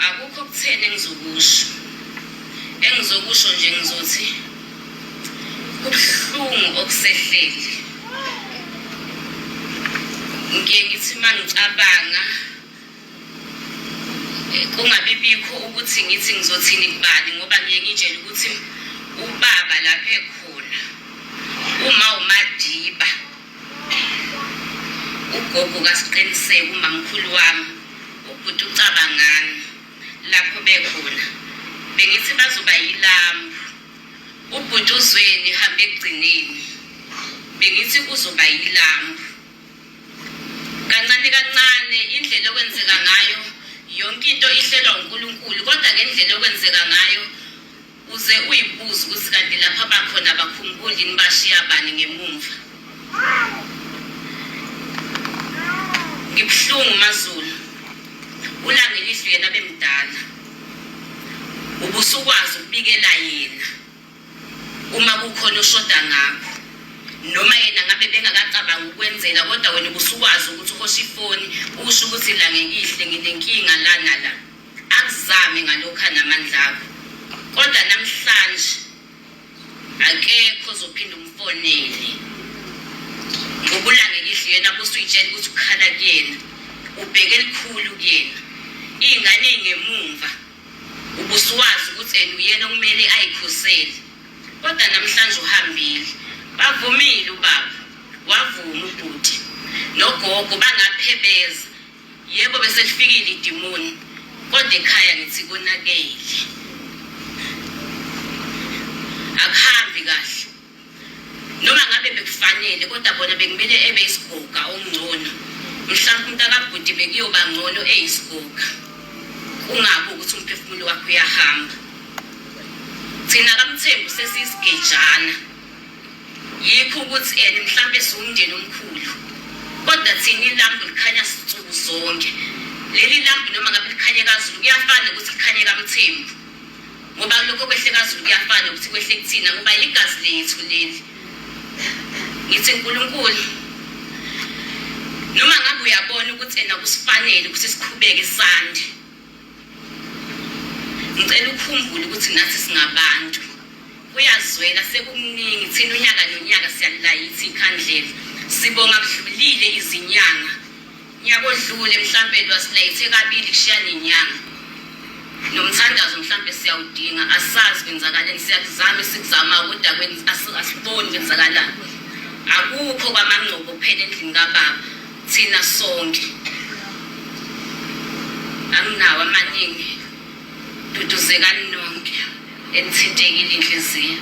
akukho kutheni engizokusho nje ngizothi kubuhlungu okusehlele. Ngike ngithi mangicabanga kungabe bikho ukuthi ngithi ngizothini kubani ngoba ngiye ngitshela ukuthi ubaba lapha ekhona uma uMadiba ugogo kaSiqiniseko umamkhulu wami ubhuti uCabangani lapho bekhona bengithi bazoba yilambu. Ubhuti uZweni hambe egcineni bengithi kuzoba yilambu. Kancane kancane indlela okwenzeka ngayo yonke into ihlelwa uNkulunkulu kodwa ngendlela okwenzeka ngayo uze uyibuza ukuthi kanti lapha bakhona bakhumbuli nibashiya bani ngemumva. Ngibhlungu maZulu ulangelihle yena bemdala ubusukwazi ukubikela yena uma kukhona oshoda ngakho noma yena ngabe bengakacabanga ukwenzela kodwa wena ubusukwazi ukuthi uhosha ifoni usho ukuthi la ngekihle nginenkinga la nala akuzame ngalokho namandla akho kodwa namhlanje akekho uzophinda umfonele ngobulangelihle yena busuyitshela ukuthi ukhala kuyena ubheke elikhulu kuyena ingane ingemumva ubuswazi ukuthi uyena kumele ayikhosele kodwa namhlanje uhambile bavumile ubaba wavuma ubhuti nogogo bangaphebeza yebo bese lifikile idimoni kodwa ekhaya ngithi konakele akuhambi kahle noma ngabe bekufanele kodwa bona bekumele ebe isigoga ongcono mhlawumbe umuntu akabhuti bekuyoba ngcono eyisigoga kungabe ukuthi umphefumulo wakho uyahamba. Thina kaMthembu sesisigejana yikho ukuthi mhlawumbe siwumndeni omkhulu kodwa thina ilambu likhanya sitsuku zonke. Leli lambu noma ngabe likhanye kaZulu kuyafana ukuthi likhanye kaMthembu ngoba lokho kwehle kaZulu kuyafana ukuthi kwehle kuthina ngoba igazi lethu leli. Ngithi uNkulunkulu noma ngabe uyabona ukuthi kusifanele ukuthi siqhubeke sande ngicela ukukhumbula ukuthi nathi singabantu kuyazwela sekuningi thina unyaka nonyaka siyalilayithi ikhandlela sibonga kudlulile izinyanga nyaka odlule mhlambe lwasilayithe kabili kushiyana inyanga nomthandazo mhlambe siyawudinga asazi kwenzakaleni siyakuzama sikuzama kodwa asiboni kwenzakalani akukho kwamangcobo kuphela endlini kaBaba thina sonke anginawo amaningi duduzekani nonke enithintekile inhliziyo.